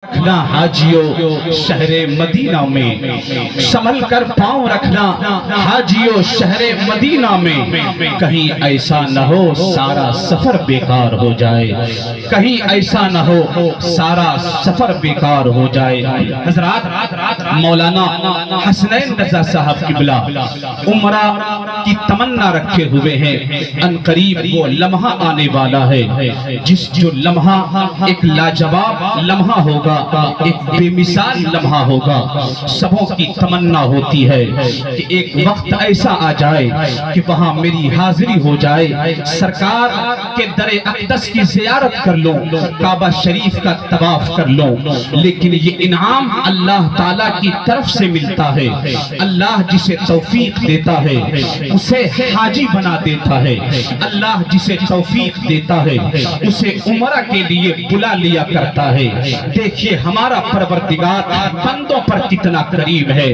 رکھنا حاجیوں شہر مدینہ میں، سنبھل کر پاؤں رکھنا حاجیوں شہر مدینہ میں، کہیں ایسا نہ ہو سارا سفر بیکار ہو جائے، کہیں ایسا نہ ہو سارا سفر بیکار ہو جائے۔ حضرات، مولانا حسنین رضا صاحب قبلہ عمرہ کی تمنا رکھے ہوئے ہیں، ان قریب وہ لمحہ آنے والا ہے جس جو لمحہ ایک لاجواب لمحہ ہوگا، ایک بے مثال لمحہ ہوگا۔ سبوں کی تمنا ہوتی ہے کہ ایک وقت ایسا آ جائے کہ وہاں میری حاضری ہو جائے، سرکار کے در اقدس کی زیارت کر لوں، کعبہ شریف کا طواف کر لوں۔ لیکن یہ انعام اللہ تعالیٰ کی طرف سے ملتا ہے۔ اللہ جسے توفیق دیتا ہے اسے حاجی بنا دیتا ہے، اللہ جسے توفیق دیتا ہے اسے عمرہ کے لیے بلا لیا کرتا ہے۔ دیکھیے ہمارا پروردگار بندوں پر کتنا قریب ہے۔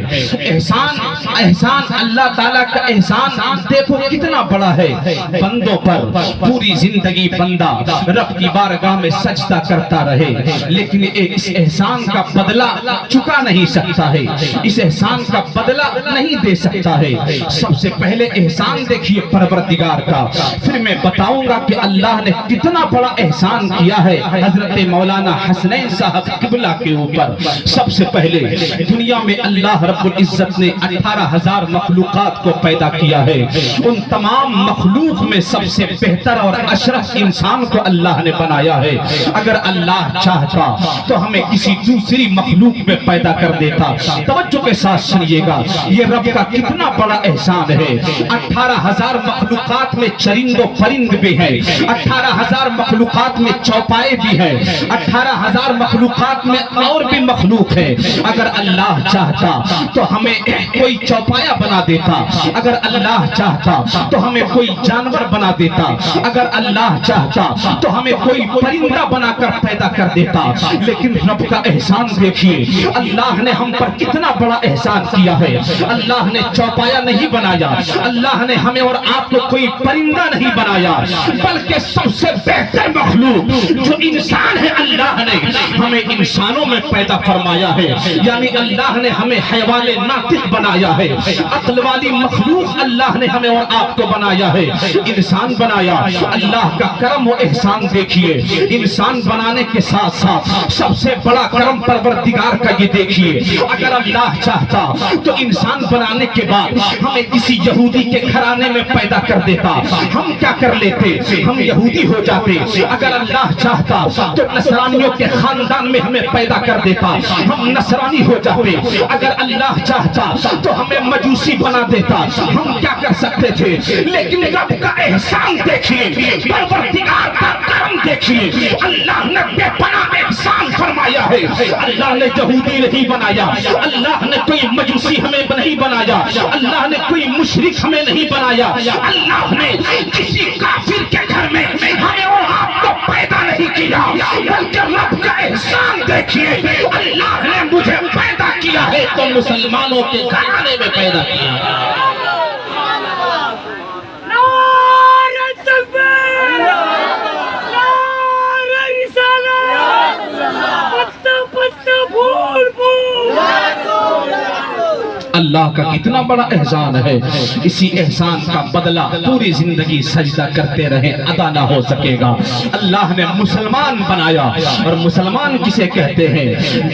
احسان اللہ تعالیٰ کا احسان دیکھو کتنا بڑا ہے بندوں پر۔ پوری زندگی بندہ رب کی بارگاہ میں سجدہ کرتا رہے لیکن اس احسان کا بدلہ چکا نہیں سکتا ہے، اس احسان کا بدلہ نہیں دے سکتا ہے۔ سب سے پہلے احسان دیکھیے پروردگار کا، پھر میں بتاؤں گا کہ اللہ نے کتنا بڑا احسان کیا ہے حضرت مولانا حسنین صاحب قبلہ کے اوپر۔ سب سے پہلے دنیا میں اللہ رب العزت نے 18,000 مخلوقات کو پیدا کیا ہے، ان تمام مخلوق میں سب سے بہتر اور اشرف انسان کو اللہ نے بنایا ہے۔ اگر اللہ چاہتا تو ہمیں کسی دوسری مخلوق میں پیدا کر دیتا۔ توجہ کے ساتھ سنیے گا، یہ رب کا کتنا بڑا احسان ہے۔ 18,000 مخلوقات میں چرند و پرند بھی ہیں، 18,000 مخلوقات میں چوپائے بھی ہیں، 18,000 مخلوقات میں اور بھی مخلوق ہے۔ اگر اللہ چاہتا تو ہمیں کوئی چوپایا بنا دیتا، اگر اللہ چاہتا تو ہمیں کوئی جانور بنا دیتا، اگر اللہ چاہتا تو ہمیں کوئی پرندہ بنا کر پیدا کر دیتا۔ لیکن رب کا احسان دیکھیے، اللہ نے ہم پر کتنا بڑا احسان کیا ہے۔ اللہ نے چوپایا نہیں بنایا، اللہ نے ہمیں اور آپ کو کوئی پرندہ نہیں بنایا، بلکہ سب سے بہتر مخلوق جو انسان ہے اللہ نے ہمیں انسانوں میں پیدا فرمایا ہے۔ یعنی اللہ نے ہمیں حیوان ناطق بنایا ہے، عقل والی مخلوق اللہ نے ہمیں اور آپ کو بنایا ہے، انسان بنایا۔ اللہ کا کرم و احسان دیکھیے، انسان بنانے کے ساتھ ساتھ سب سے بڑا کرم پروردگار کا یہ دیکھیے، اگر اللہ چاہتا تو انسان بنانے کے بعد ہمیں کسی یہودی کے گھرانے میں پیدا کر دیتا، ہم کیا کر لیتے؟ ہم یہودی ہو جاتے۔ اگر اللہ چاہتا تو نصرانیوں کے خاندان میں ہمیں پیدا کر دیتا، ہم نصرانی ہو جاتے۔ اگر اللہ چاہتا تو ہمیں مجوسی بنا دیتا، ہم کیا کر سکتے تھے؟ لیکن رب کا احسان دیکھیے، پروردگار کا کرم دیکھیے، اللہ نے بے پناہ احسان فرمایا ہے۔ اللہ نے یہودی نہیں بنایا، اللہ نے کوئی مجوسی ہمیں نہیں بنایا، اللہ نے کوئی مشرک ہمیں نہیں بنایا، اللہ نے کسی کافر کے گھر میں ہمیں اور آپ کو پیدا نہیں کیا، بلکہ رب کا احسان دیکھیے، اللہ نے مجھے پیدا کیا ہے تو مسلمانوں کے گھرانے میں پیدا کیا ہے۔ اللہ کا کتنا بڑا احسان ہے، اسی احسان کا بدلہ پوری زندگی سجدہ کرتے رہے ادا نہ ہو سکے گا۔ اللہ نے مسلمان بنایا، اور مسلمان کسے کہتے ہیں؟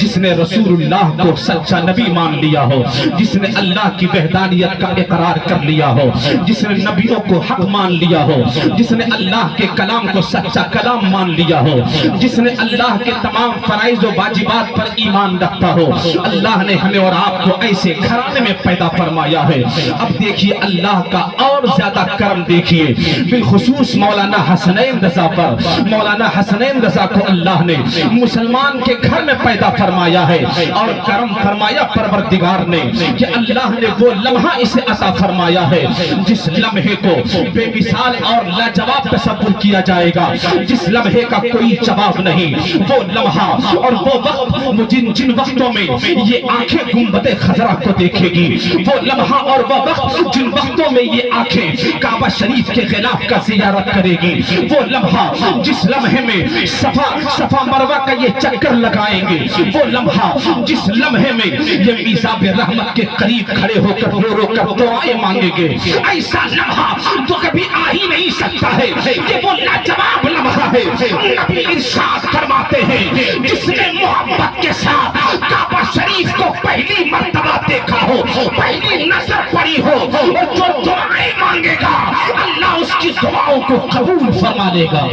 جس نے رسول اللہ کو سچا نبی مان لیا ہو، جس نے اللہ کی وحدانیت کا اقرار کر لیا ہو، جس نے نبیوں کو حق مان لیا ہو، جس نے اللہ کے کلام کو سچا کلام مان لیا ہو، جس نے اللہ کے تمام فرائض و واجبات پر ایمان رکھتا ہو۔ اللہ نے ہمیں اور آپ کو ایسے گھرانے میں پیدا فرمایا ہے۔ اب دیکھیے اللہ کا اور زیادہ کرم دیکھیے، بالخصوص مولانا حسنین رضا پر۔ مولانا حسنین رضا کو اللہ نے مسلمان کے گھر میں پیدا فرمایا ہے، اور کرم فرمایا پروردگار نے کہ اللہ نے وہ لمحہ اسے عطا فرمایا ہے جس لمحے کو بے مثال اور لاجواب تصور کیا جائے گا، جس لمحے کا کوئی جواب نہیں۔ وہ لمحہ اور وہ وقت، جن وقتوں میں یہ آنکھیں گنبد خضرا کو دیکھے گی، گی. وہ لمحہ اور وہ وقت جن وقتوں میں یہ آنکھیں کعبہ شریف کے غلاف کا زیارت کرے گی، وہ لمحہ جس لمحے میں صفا مروہ کا یہ چکر لگائیں گے، وہ لمحہ جس لمحے میں یہ میزاب رحمت کے قریب کھڑے ہو کر رو رو کر دعائیں مانگیں گے، ایسا لمحہ تو کبھی آ ہی نہیں سکتا ہے. یہ وہ لاجواب لمحہ ہے. نبی ارشاد فرماتے ہیں جس نے محبت کے ساتھ کعبہ شریف کو پہلی مرتبہ دیکھا ہو، پہلی نظر پڑی ہو، اور جو دعائیں مانگے گا اللہ اس کی دعاؤں کو قبول فرما لے گا.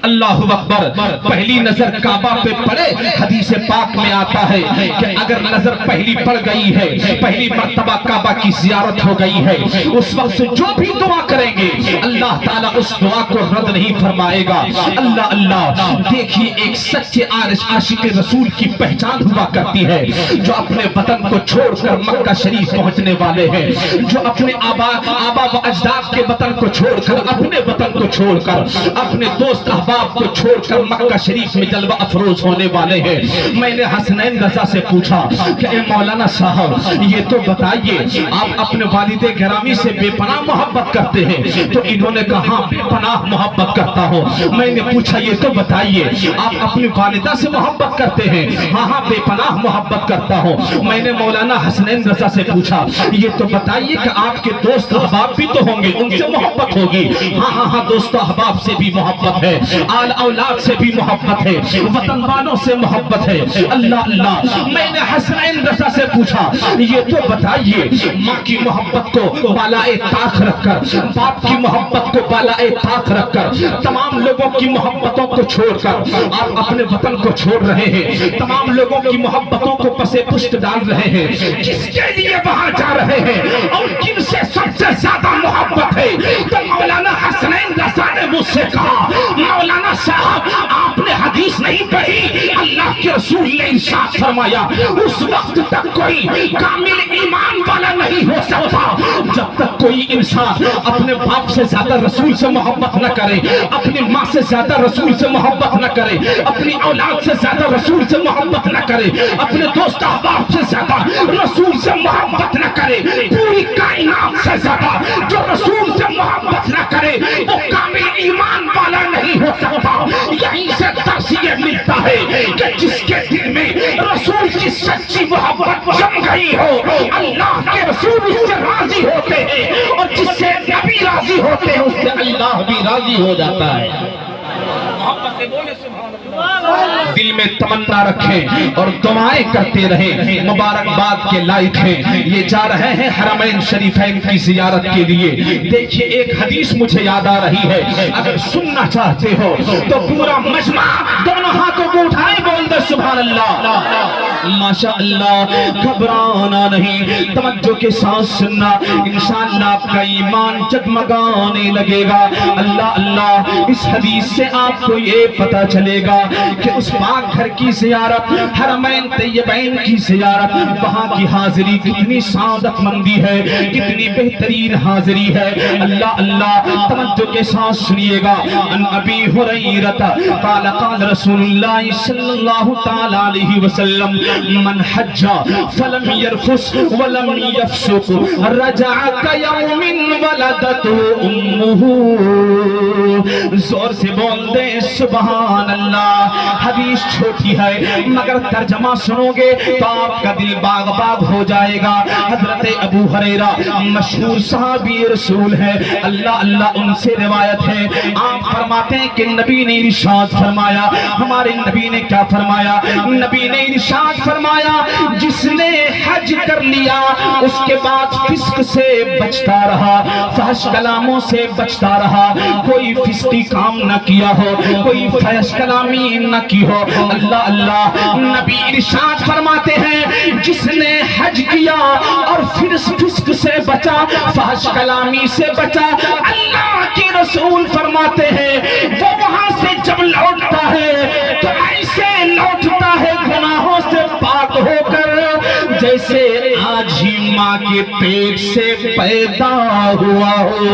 اللہ اکبر. پہلی نظر کعبہ پہ پڑے، حدیث پاک میں آتا ہے کہ اگر نظر پہلی پڑ گئی ہے، پہلی مرتبہ کعبہ کی زیارت ہو گئی ہے، اس وقت جو بھی دعا کریں گے اللہ تعالیٰ اس دعا کو رد نہیں فرمائے گا. اللہ اللہ. دیکھیے ایک سچے عاشق رسول کی پہچان ہوا کرتی ہے جو اپنے وطن کو چھوڑ کر مکہ شریف پہنچنے والے ہیں، جو اپنے آبا و اجداد کے وطن کو چھوڑ کر، اپنے وطن کو چھوڑ کر، اپنے دوست احباب کو چھوڑ کر مکہ شریف میں جلوہ افروز ہونے والے ہیں. میں نے حسنین رضا سے پوچھا کہ اے مولانا صاحب یہ تو بتائیے آپ اپنے والد گرامی سے بے پناہ محبت کرتے ہیں؟ تو انہوں نے کہا ہاں بے پناہ محبت کرتا ہوں. میں نے پوچھا یہ تو بتائیے آپ اپنی والدہ سے محبت کرتے ہیں؟ ہاں ہاں بے پناہ محبت کرتا ہوں. میں نے مولانا حسنین رضا سے پوچھا یہ تو بتائیے کہ آپ کے دوست احباب بھی تو ہوں گے، ان سے محبت ہوگی؟ ہاں ہاں ہاں دوست احباب سے بھی محبت ہے، آل اولاد سے بھی محبت ہے، وطن والوں سے محبت ہے. اللہ اللہ. میں نے حسنین رضا سے پوچھا یہ تو بتائیے ماں کی محبت کو بالائے طاق رکھ کر، باپ کی محبت کو بالائے طاق رکھ کر، تمام لوگوں کی محبتوں کو چھوڑ کر آپ اپنے وطن کو چھوڑ رہے ہیں، تمام لوگوں کی محبتوں کو پسے پشت ڈال رہے ہیں، کس کے لیے وہاں جا رہے ہیں اور کن سے سب سے زیادہ محبت ہے؟ تو مولانا حسنین رضا نے مجھ سے کہا مولانا صاحب آپ نے حدیث نہیں پڑھی، اللہ کے رسول نے ارشاد فرمایا اس وقت تک کوئی کامل ایمان والا نہیں ہو سکتا جب تک کوئی انسان اپنے باپ سے زیادہ رسول سے محبت نہ کرے، اپنی ماں سے زیادہ رسول سے محبت نہ کرے، اپنی اولاد سے زیادہ رسول سے محبت نہ کرے، اپنے دوست احباب سے زیادہ رسول سے محبت نہ کرے. پوری کائنات سے زیادہ جو رسول سے محبت نہ کرے وہ کامل ایمان والا نہیں ہو سکتا. یہیں سے درس یہ ملتا ہے کہ جس کے دل میں رسول کی سچی محبت جم گئی ہو اللہ کے رسول اس سے راضی ہوتے ہیں، اور جس سے نبی راضی ہوتے ہیں اس سے اللہ بھی راضی ہو جاتا ہے. محبت سے بولے سبحان اللہ. دل میں تمنا رکھیں اور دعائیں کرتے رہیں. مبارکباد کے لائق ہیں. یہ جا رہے ہیں حرمین شریفین کی زیارت کے لیے. دیکھیے ایک حدیث مجھے یاد آ رہی ہے، اگر سننا چاہتے ہو تو پورا مجمع دونوں ہاتھوں کو اٹھائیں، بول دے سبحان اللہ. ماشاء اللہ. گھبرانا نہیں، توجہ کے ساتھ سننا، انشاءاللہ آپ کا ایمان جگمگانے لگے گا. اللہ اللہ. اس حدیث سے آپ کو یہ پتا چلے گا کہ اس پاک گھر کی زیارت، حرمین طیبین کی زیارت، وہاں کی حاضری کتنی سعادت مندی ہے، کتنی بہترین حاضری ہے. اللہ اللہ. توجہ کے ساتھ سنیے گا. ان ابی ہریرہ قال قال رسول اللہ صلی اللہ تعالی علیہ وسلم من حج فلم يرفث ولم يفسق رجع كيوم ولدته امه. زور سے بول دے سبحان اللہ. حدیث چھوٹی ہے مگر ترجمہ سنو گے تو آپ کا دل باغ باغ ہو جائے گا. حضرت ابو ہریرہ مشہور صحابی رسول ہے. اللہ اللہ. ان سے روایت ہے، آپ فرماتے ہیں کہ نبی نے ارشاد فرمایا. ہمارے نبی نے کیا فرمایا؟ نبی نے ارشاد فرمایا جس نے حج کر لیا اس کے بعد فسق سے بچتا رہا، فحش کلاموں سے بچتا رہا، کوئی فسقی کام نہ کیا ہو، کوئی فحش کلامی نہ کی ہو. اللہ اللہ. نبی ارشاد فرماتے ہیں جس نے حج کیا اور پھر فسق سے بچا، فحش کلامی سے بچا، اللہ کے رسول فرماتے ہیں وہ وہاں سے جب لوٹتا ہے تو ایسے لوٹتا ہے گناہوں سے پاک ہو کر جیسے آج ہی ماں کے پیٹ سے پیدا ہوا ہو.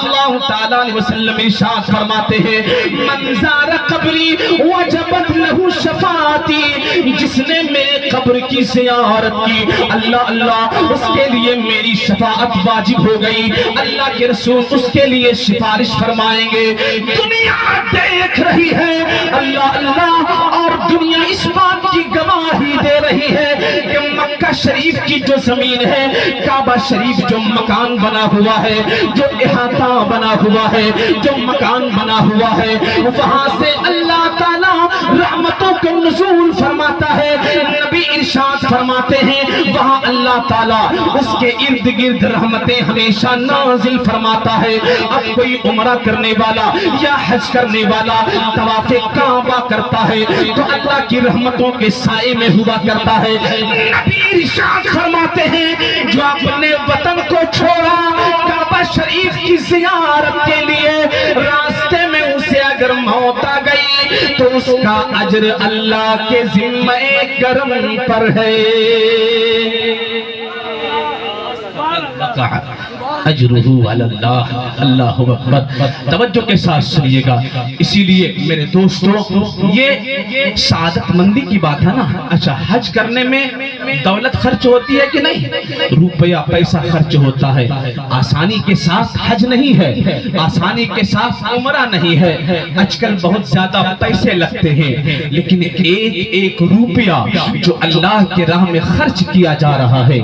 اللہ تعالیٰ علیہ وسلم ارشاد فرماتے ہیں من زار قبری وجبت لہ شفاعتی، جس نے میرے قبر کی زیارت کی اللہ اللہ اس کے لیے میری شفاعت واجب ہو گئی، اللہ کے رسول اس کے لیے سفارش فرمائیں گے۔ دنیا دیکھ رہی ہے اللہ اللہ، اور دنیا اس بات کی گواہی دے رہی ہے کہ مکہ شریف کی جو زمین ہے، کعبہ شریف جو مکان بنا ہوا ہے، جو احاطہ بنا ہوا ہے، جو مکان بنا ہوا ہے، وہاں سے اللہ تعالیٰ رحمتوں کا نزول فرماتا ہے۔ نبی ارشاد فرماتے ہیں وہاں اللہ تعالیٰ اس کے ارد گرد رحمتیں ہمیشہ نازل فرماتا ہے۔ اب کوئی عمرہ کرنے والا یا حج کرنے والا طواف کعبہ کرتا ہے تو اللہ کی رحمتوں کے سائے میں ہوا کرتا ہے۔ نبی ارشاد فرماتے ہیں جو اپنے وطن کو چھوڑا کعبہ شریف کی زیارت کے لیے، راستے میں اسے اگر موت آ گئی تو اس کا اجر اللہ کے ذمہ کرم پر ہے۔ اجرہ علی اللہ، اللہ اکبر۔ توجہ کے ساتھ سنیے گا۔ اسی لیے میرے دوستو یہ سعادت مندی کی بات ہے نا۔ اچھا حج کرنے میں دولت خرچ ہوتی ہے کہ نہیں؟ روپیہ پیسہ خرچ ہوتا ہے۔ آسانی کے ساتھ حج نہیں ہے، آسانی کے ساتھ عمرہ نہیں ہے۔ آج کل بہت زیادہ پیسے لگتے ہیں، لیکن ایک ایک روپیہ جو اللہ کے راہ میں خرچ کیا جا رہا ہے،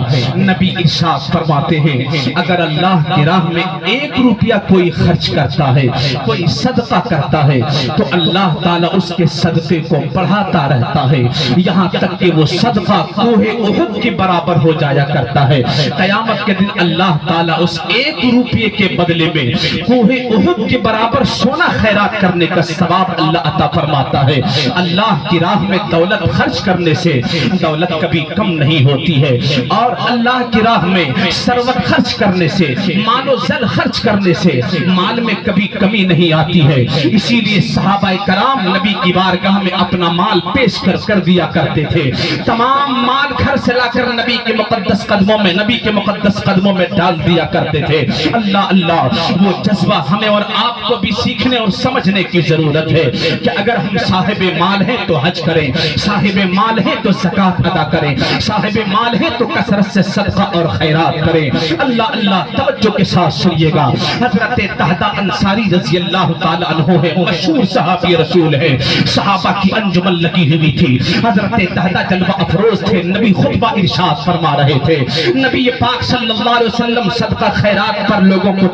نبی ارشاد فرماتے ہیں اگر اللہ کی راہ میں ایک روپیہ کوئی خرچ کرتا ہے، کوئی صدقہ کرتا ہے تو اللہ تعالیٰ اس کے صدقے کو بڑھاتا رہتا ہے، یہاں تک کہ وہ صدقہ کوہ احد کے برابر ہو جایا کرتا ہے۔ قیامت کے دن اللہ تعالیٰ اس ایک روپیے کے بدلے میں کوہ احد کے برابر سونا خیرات کرنے کا ثواب اللہ عطا فرماتا ہے۔ اللہ کی راہ میں دولت خرچ کرنے سے دولت کبھی کم نہیں ہوتی ہے، اور اللہ کی راہ میں ثروت خرچ کرنے سے، مال و زر خرچ کرنے سے مال میں کبھی کمی نہیں آتی ہے۔ اسی لیے صحابہ کرام نبی کی بارگاہ میں اپنا مال پیش کر دیا کرتے تھے، تمام مال گھر سے لا کر نبی کے مقدس قدموں میں، نبی کے مقدس قدموں میں ڈال دیا کرتے تھے۔ اللہ اللہ، وہ جذبہ ہمیں اور آپ کو بھی سیکھنے اور سمجھنے کی ضرورت ہے کہ اگر ہم صاحب مال ہیں تو حج کریں، صاحب مال ہیں تو زکوٰۃ ادا کریں، صاحب مال ہیں تو کثرت سے صدقہ اور خیرات کریں۔ اللہ اللہ، توجہ کے ساتھ سنیے گا۔ حضرت طہدہ انصاری رضی اللہ تعالیٰ عنہ ہے، مشہور صحابی رسول ہے، صحابہ کی انجمن لگی ہوئی تھی۔ حضرت طہدہ جلوہ افروز تھے، نبی خطبہ ارشاد فرما رہے تھے، نبی پاک صلی اللہ علیہ وسلم صدقہ خیرات پر لوگوں کو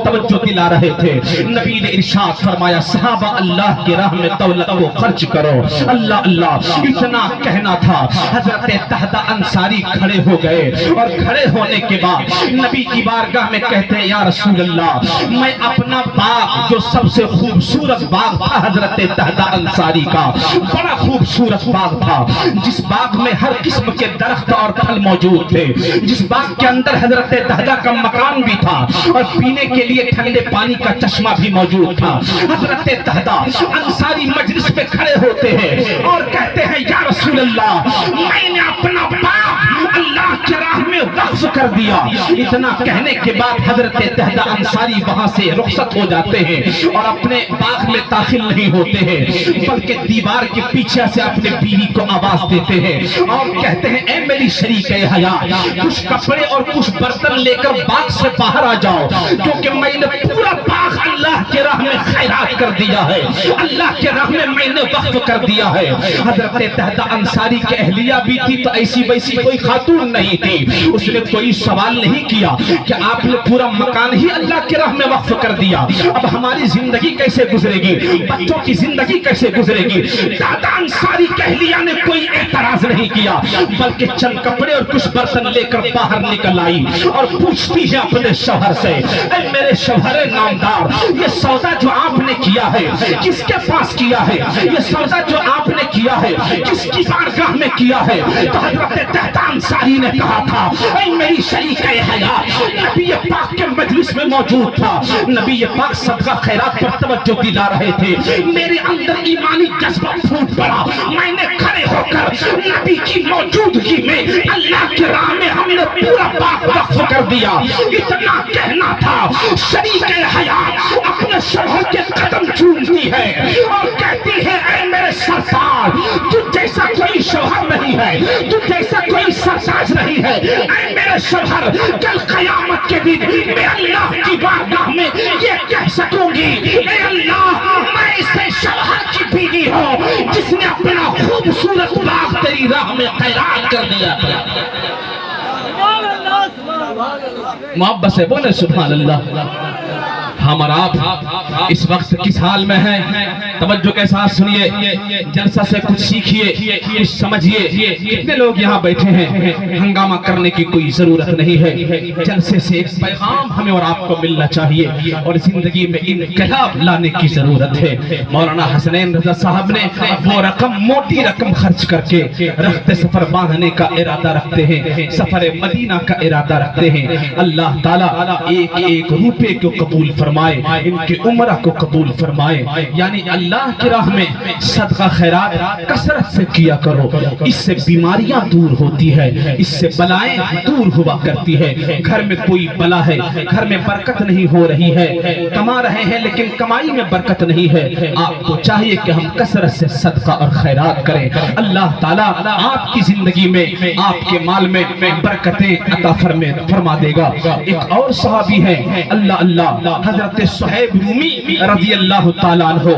توجہ دلا رہے تھے۔ نبی نے ارشاد فرمایا صحابہ اللہ کی راہ میں دولت کو خرچ کرو۔ اللہ اللہ، اتنا کہنا تھا، حضرت طہدہ انصاری کھڑے ہو گئے، اور کھڑے ہونے کے بعد نبی کی بارگاہ میں کہتے ہیں یا رسول اللہ، میں اپنا باغ جو سب سے خوبصورت باغ تھا حضرت طہدہ انصاری کا، بڑا خوبصورت باغ تھا، جس باغ میں ہر قسم کے درخت اور پھل موجود تھے، جس باغ کے اندر حضرت طہدہ کا مکان بھی تھا، اور پینے کے لیے ٹھنڈے پانی کا چشمہ بھی موجود تھا۔ حضرت طہدہ انصاری مجلس پہ کھڑے ہوتے ہیں اور کہتے ہیں یا رسول اللہ، میں نے اپنا باغ اللہ کی راہ میں وقف کر دیا۔ اتنا کہنے کے بعد حضرت طہدہ انصاری وہاں سے رخصت ہو جاتے ہیں اور اپنے باغ میں داخل نہیں ہوتے ہیں، بلکہ دیوار کے پیچھے سے اپنے بیوی کو آواز دیتے ہیں اور کہتے ہیں اے میری شریک حیات، کچھ کپڑے اور کچھ برتن لے کر باغ سے باہر آ جاؤ، کیونکہ میں نے پورا باغ اللہ کے راہ میں خیرات کر دیا ہے، اللہ کے راہ میں نے وقف کر دیا ہے۔ حضرت طہدہ انصاری کی اہلیہ بھی تھی تو ایسی ویسی کوئی خاتون نہیں تھی، اس نے کوئی سوال نہیں کیا کہ آپ نے پورا مکان ہی اللہ کی راہ میں وقف کر دیا، اب ہماری زندگی کیسے گزرے گی، بچوں کی زندگی کیسے گزرے گی۔ طہدہ انصاری کی اہلیہ نے کوئی اعتراض نہیں کیا، بلکہ چند کپڑے اور کچھ برتن لے کر باہر نکل آئی اور پوچھتی ہے اپنے شوہر سے، اے میرے شوہر نامدار، یہ سودا جو آپ نے کیا ہے؟ کس کے پاس کیا ہے؟ یہ سودا جو آپ نے کیا ہے کس کی بارگاہ میں کیا ہے؟ تو حضرت دہدان انصاری نے کہا تھا اے میری شریک حیات، نبی پاک کے مجلس میں موجود تھا، نبی پاک صدقہ خیرات پر توجہ دلا رہے تھے، میرے اندر ایمانی جذبہ پھوٹ پڑا، میں نے کھڑے ہو کر نبی کی موجودگی میں اللہ کی راہ میں ہم نے پورا باغ وقف کر دیا۔ اتنا کہنا تھا شریک حیات اپنے شوہر کے قدم چومتی ہے اور کہتی ہے اے میرے سرتاج، تجھ جیسا کوئی شوہر نہیں ہے، تجھ جیسا کوئی سرتاج نہیں ہے، اے میرے شوہر کل قیامت کے دن میں اللہ کی بارگاہ میں یہ کہہ سکوں گی اے اللہ میں اسے شوہر کی بیوی ہوں جس نے اپنا خوبصورت باغ تیری راہ میں خیرات کر دیا۔ محبت سے بولے سبحان اللہ۔ ہم اور آپ اس وقت کس حال میں ہیں؟ توجہ کے ساتھ سنیے، جلسہ سے کچھ سیکھیے، کچھ سمجھیے۔ کتنے لوگ یہاں بیٹھے ہیں، ہنگامہ کرنے کی کوئی ضرورت نہیں ہے، جلسے سے ایک پیغام ہمیں اور آپ کو ملنا چاہیے اور زندگی میں انقلاب لانے کی ضرورت ہے۔ مولانا حسنین رضا صاحب نے وہ رقم، موٹی رقم خرچ کر کے رخت سفر باندھنے کا ارادہ رکھتے ہیں، سفر مدینہ کا ارادہ رکھتے ہیں۔ اللہ تعالیٰ ایک ایک روپے کو قبول فرمائے، ان کی عمرہ کو قبول فرمائے۔ یعنی اللہ کی راہ میں صدقہ خیرات کثرت سے کیا کرو، اس سے بیماریاں دور ہوتی ہے، اس سے بلائیں دور ہوا کرتی ہے۔ گھر میں کوئی بلا ہے، گھر میں برکت نہیں ہو رہی ہے، کما رہے ہیں لیکن کمائی میں برکت نہیں ہے، آپ کو چاہیے کہ ہم کثرت سے صدقہ اور خیرات کریں۔ اللہ تعالیٰ آپ کی زندگی میں، آپ کے مال میں برکتیں عطا فرما دے گا۔ ایک اور صحابی ہے، اللہ اللہ، حضرت صہیب رومی رضی اللہ تعالیٰ عنہ،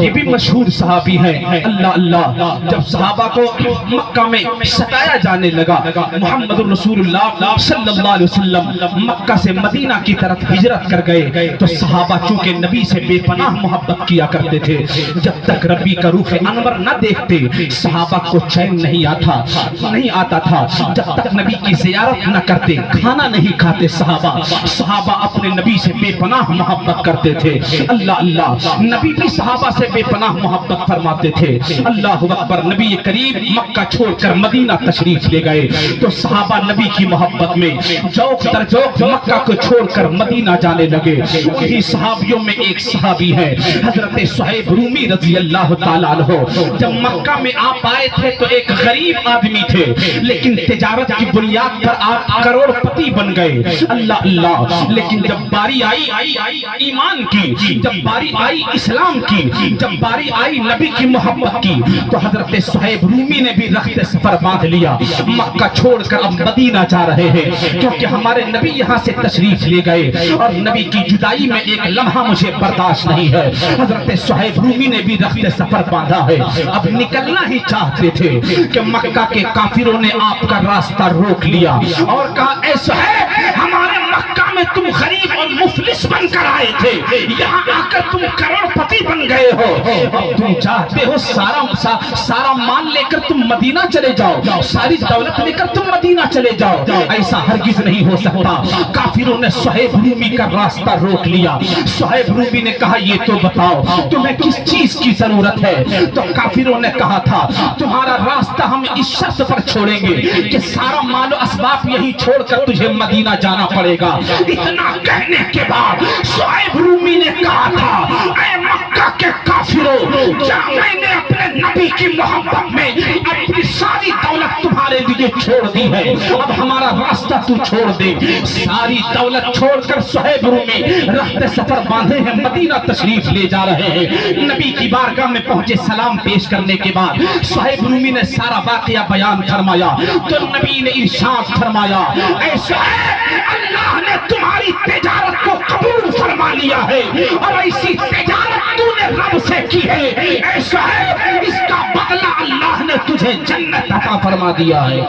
یہ بھی مشہور صحابی ہیں۔ اللہ اللہ، جب صحابہ کو مکہ میں ستایا جانے لگا، محمد رسول اللہ صلی اللہ علیہ وسلم مکہ سے مدینہ کی طرف ہجرت کر گئے، تو صحابہ چونکہ نبی سے بے پناہ محبت کیا کرتے تھے، جب تک ربی کا روح انور نہ دیکھتے صحابہ کو چین نہیں آتا تھا، جب تک نبی کی زیارت نہ کرتے کھانا نہیں کھاتے صحابہ اپنے نبی سے بے پناہ محبت کرتے تھے۔ اللہ اللہ، نبی بھی صحابہ سے بے پناہ محبت فرماتے تھے۔ اللہ اکبر، نبی کریم مکہ چھوڑ کر مدینہ تشریف لے گئے تو صحابہ نبی کی محبت میں جوق در جوق مکہ کو چھوڑ کر مدینہ جانے لگے۔ انہی صحابیوں میں ایک صحابی ہے حضرت صہیب رومی رضی اللہ تعالیٰ عنہ۔ جب مکہ میں آپ آئے تھے تو ایک غریب آدمی تھے، لیکن تجارت کی بنیاد پر آپ کروڑ پتی بن گئے۔ اللہ اللہ، لیکن جب باری آئی ایمان کی، جب باری آئی اسلام کی، جب باری آئی نبی کی محبت کی، تو حضرت صہیب رومی نے بھی رخت سفر باندھ لیا، مکہ چھوڑ کر اب مدینہ جا رہے ہیں، کیونکہ ہمارے نبی یہاں سے تشریف لے گئے اور نبی کی جدائی میں ایک لمحہ مجھے برداشت نہیں ہے۔ حضرت صہیب رومی نے بھی رخت سفر باندھا ہے، اب نکلنا ہی چاہتے تھے کہ مکہ کے کافروں نے آپ کا راستہ روک لیا اور کہا اے صہیب، ہمارے مکہ میں تم غریب اور مفلس بن کر آئے تھے، یہاں آ کر تم کروڑ پتی بن گئے ہو، اب تم چاہتے ہو سارا مال لے کر تم مدینہ چلے جاؤ، ساری دولت لے کر تم مدینہ چلے جاؤ۔ ایسا ہرگز نہیں ہو سکتا۔ کافروں نے صہیب رومی کا راستہ روک لیا۔ صہیب رومی نے کہا یہ تو بتاؤ تمہیں کس چیز کی ضرورت ہے؟ تو کافروں نے کہا تھا تمہارا راستہ ہم اس شرط پر چھوڑیں گے کہ سارا مال و اسباب یہی چھوڑ کر تجھے مدینہ جانا پڑے گا۔ اتنا کہنے کے بعد صہیب رومی نے کہا تھا اے مکہ کے کافروں، کیا میں نے اپنے نبی کی محبت میں اپنی ساری دولت تمہارے لیے چھوڑ دی ہے؟ اب ہمارا راستہ تو چھوڑ دے۔ ساری دولت چھوڑ کر صہیب رومی رخت سفر باندھے ہیں، مدینہ تشریف لے جا رہے ہیں۔ نبی کی بارگاہ میں پہنچے، سلام پیش کرنے کے بعد صہیب رومی نے سارا واقعہ بیان فرمایا تو نبی نے ارشاد فرمایا اے صہیب، اللہ نے تمہاری تجارت کو قبول فرما لیا ہے اور ایسی تجارت تو نے رب سے کی ہے، اے صہیب اس کا بدلہ اللہ نے تجھے جنت عطا فرما دیا ہے۔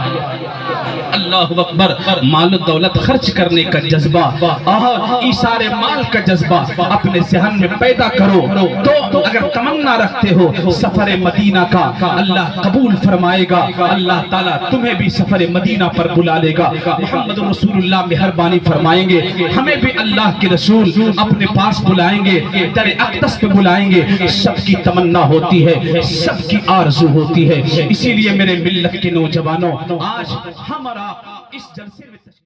اللہ اکبر، مال و دولت خرچ کرنے کا جذبہ اور ایثار مال کا جذبہ اپنے ذہن میں پیدا کرو تو اگر تمنا رکھتے ہو سفر مدینہ کا، اللہ قبول فرمائے گا، اللہ تعالیٰ تمہیں بھی سفر مدینہ پر بلا لے گا۔ محمد رسول اللہ مہربانی فرمائیں گے، ہمیں بھی اللہ کے رسول اپنے پاس بلائیں گے، در اقدس پہ بلائیں گے۔ سب کی تمنا ہوتی ہے، سب کی آرزو ہوتی ہے، اسی لیے میرے ملت کے نوجوانوں، آج ہمارا اس جلسے میں